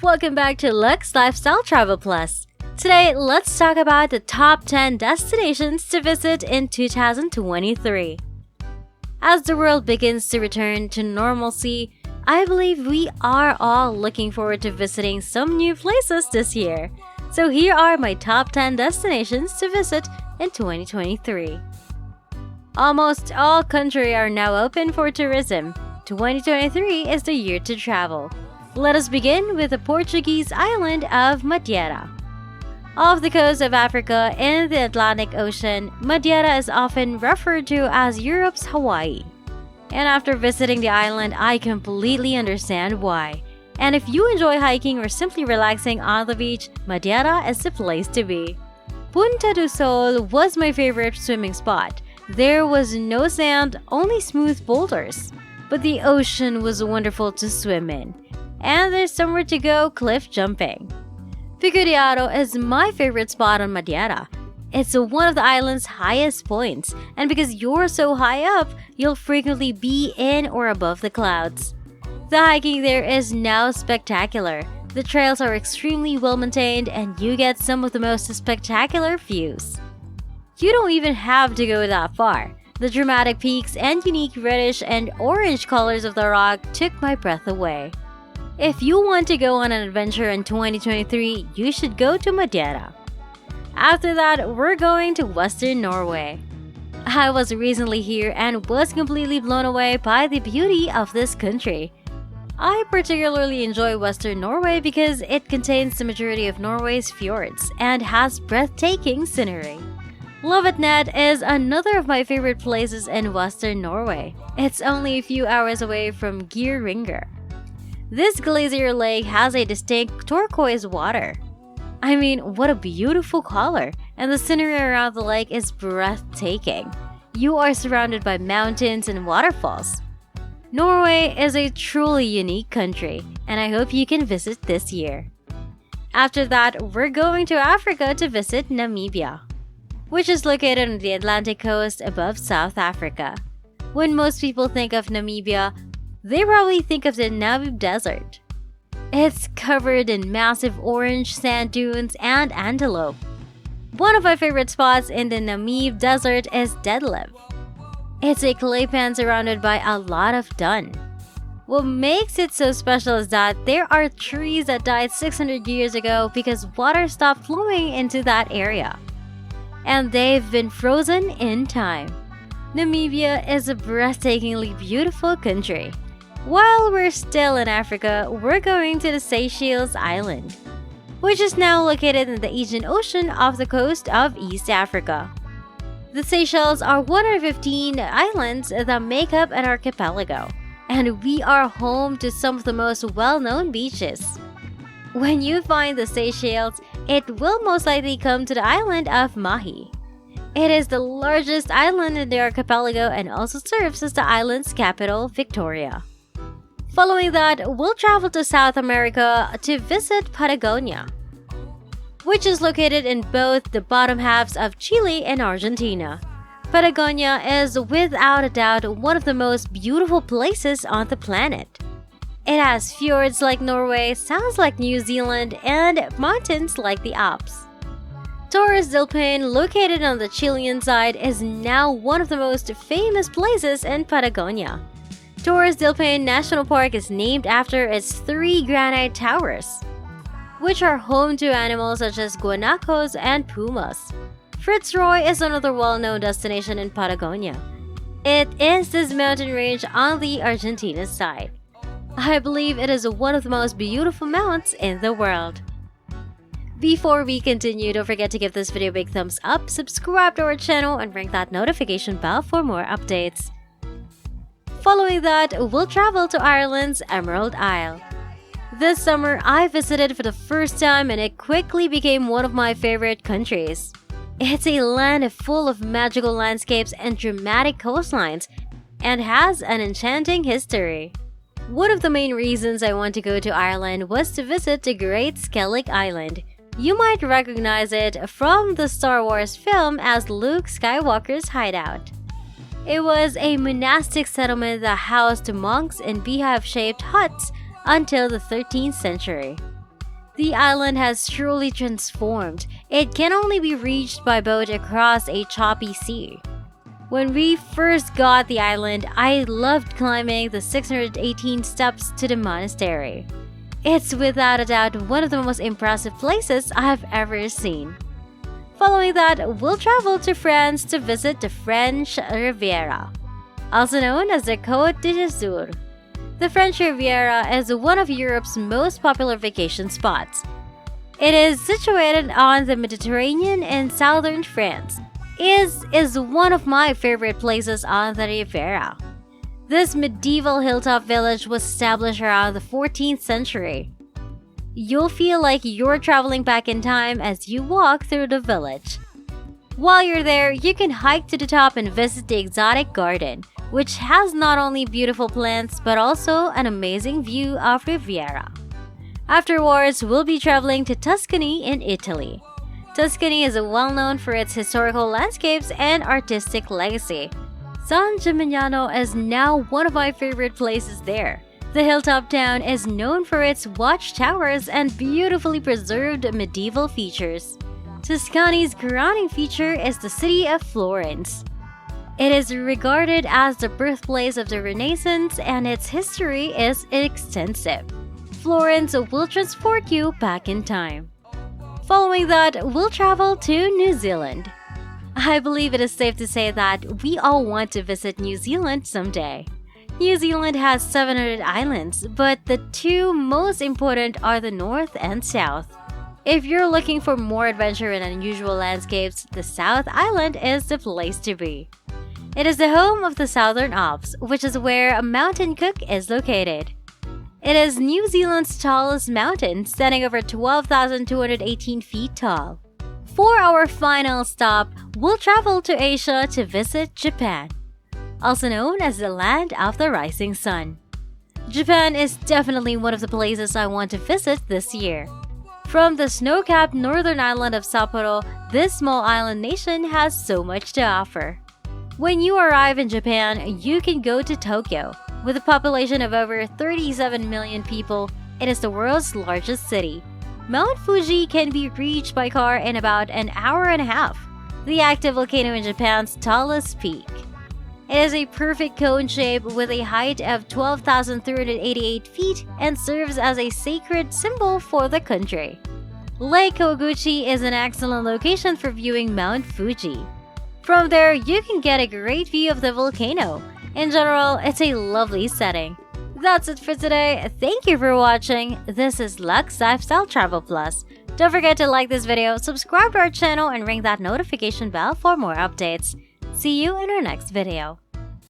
Welcome back to Lux Lifestyle Travel Plus. Today, let's talk about the top 10 destinations to visit in 2023. As the world begins to return to normalcy, I believe we are all looking forward to visiting some new places this year. So here are my top 10 destinations to visit in 2023. Almost all countries are now open for tourism. 2023 is the year to travel. Let us begin with the Portuguese island of Madeira. Off the coast of Africa in the Atlantic Ocean, Madeira is often referred to as Europe's Hawaii. And after visiting the island, I completely understand why. And if you enjoy hiking or simply relaxing on the beach, Madeira is the place to be. Punta do Sol was my favorite swimming spot. There was no sand, only smooth boulders. But the ocean was wonderful to swim in. And there's somewhere to go cliff jumping. Pico de Aro is my favorite spot on Madeira. It's one of the island's highest points, and because you're so high up, you'll frequently be in or above the clouds. The hiking there is now spectacular. The trails are extremely well maintained, and you get some of the most spectacular views. You don't even have to go that far. The dramatic peaks and unique reddish and orange colors of the rock took my breath away. If you want to go on an adventure in 2023, you should go to Madeira. After that, we're going to Western Norway. I was recently here and was completely blown away by the beauty of this country. I particularly enjoy Western Norway because it contains the majority of Norway's fjords and has breathtaking scenery. Lovetnet is another of my favorite places in Western Norway. It's only a few hours away from Geiranger. This glacier lake has a distinct turquoise water. I mean, what a beautiful color, and the scenery around the lake is breathtaking. You are surrounded by mountains and waterfalls. Norway is a truly unique country, and I hope you can visit this year. After that, we're going to Africa to visit Namibia, which is located on the Atlantic coast above South Africa. When most people think of Namibia, they probably think of the Namib Desert. It's covered in massive orange sand dunes and antelope. One of my favorite spots in the Namib Desert is Deadlift. It's a clay pan surrounded by a lot of dun. What makes it so special is that there are trees that died 600 years ago because water stopped flowing into that area. And they've been frozen in time. Namibia is a breathtakingly beautiful country. While we're still in Africa, we're going to the Seychelles island, which is now located in the Indian Ocean off the coast of East Africa. The Seychelles are one of 15 islands that make up an archipelago, and we are home to some of the most well-known beaches. When you find the Seychelles, it will most likely come to the island of Mahi. It is the largest island in the archipelago and also serves as the island's capital, Victoria. Following that, we'll travel to South America to visit Patagonia, which is located in both the bottom halves of Chile and Argentina. Patagonia is without a doubt one of the most beautiful places on the planet. It has fjords like Norway, sounds like New Zealand, and mountains like the Alps. Torres del Paine, located on the Chilean side, is now one of the most famous places in Patagonia. Torres del Paine National Park is named after its 3 granite towers, which are home to animals such as guanacos and pumas. Fitzroy is another well-known destination in Patagonia. It is this mountain range on the Argentina side. I believe it is one of the most beautiful mountains in the world. Before we continue, don't forget to give this video a big thumbs up, subscribe to our channel, and ring that notification bell for more updates. Following that, we'll travel to Ireland's Emerald Isle. This summer, I visited for the first time and it quickly became one of my favorite countries. It's a land full of magical landscapes and dramatic coastlines, and has an enchanting history. One of the main reasons I want to go to Ireland was to visit the Great Skellig Island. You might recognize it from the Star Wars film as Luke Skywalker's hideout. It was a monastic settlement that housed monks in beehive-shaped huts until the 13th century. The island has truly transformed. It can only be reached by boat across a choppy sea. When we first got the island, I loved climbing the 618 steps to the monastery. It's without a doubt one of the most impressive places I've ever seen. Following that, we'll travel to France to visit the French Riviera, also known as the Côte d'Azur. The French Riviera is one of Europe's most popular vacation spots. It is situated on the Mediterranean in southern France. It is one of my favorite places on the Riviera. This medieval hilltop village was established around the 14th century. You'll feel like you're traveling back in time as you walk through the village. While you're there, you can hike to the top and visit the exotic garden, which has not only beautiful plants but also an amazing view of Riviera. Afterwards, we'll be traveling to Tuscany in Italy. Tuscany is well known for its historical landscapes and artistic legacy. San Gimignano is now one of my favorite places there. The hilltop town is known for its watchtowers and beautifully preserved medieval features. Tuscany's crowning feature is the city of Florence. It is regarded as the birthplace of the Renaissance and its history is extensive. Florence will transport you back in time. Following that, we'll travel to New Zealand. I believe it is safe to say that we all want to visit New Zealand someday. New Zealand has 700 islands, but the two most important are the North and South. If you're looking for more adventure and unusual landscapes, the South Island is the place to be. It is the home of the Southern Alps, which is where Mountain Cook is located. It is New Zealand's tallest mountain, standing over 12,218 feet tall. For our final stop, we'll travel to Asia to visit Japan, also known as the land of the rising sun. Japan is definitely one of the places I want to visit this year. From the snow-capped northern island of Sapporo, this small island nation has so much to offer. When you arrive in Japan, you can go to Tokyo. With a population of over 37 million people, it is the world's largest city. Mount Fuji can be reached by car in about an hour and a half, the active volcano in Japan's tallest peak. It is a perfect cone shape with a height of 12,388 feet and serves as a sacred symbol for the country. Lake Kawaguchi is an excellent location for viewing Mount Fuji. From there, you can get a great view of the volcano. In general, it's a lovely setting. That's it for today. Thank you for watching. This is Lux Lifestyle Travel Plus. Don't forget to like this video, subscribe to our channel, and ring that notification bell for more updates. See you in our next video.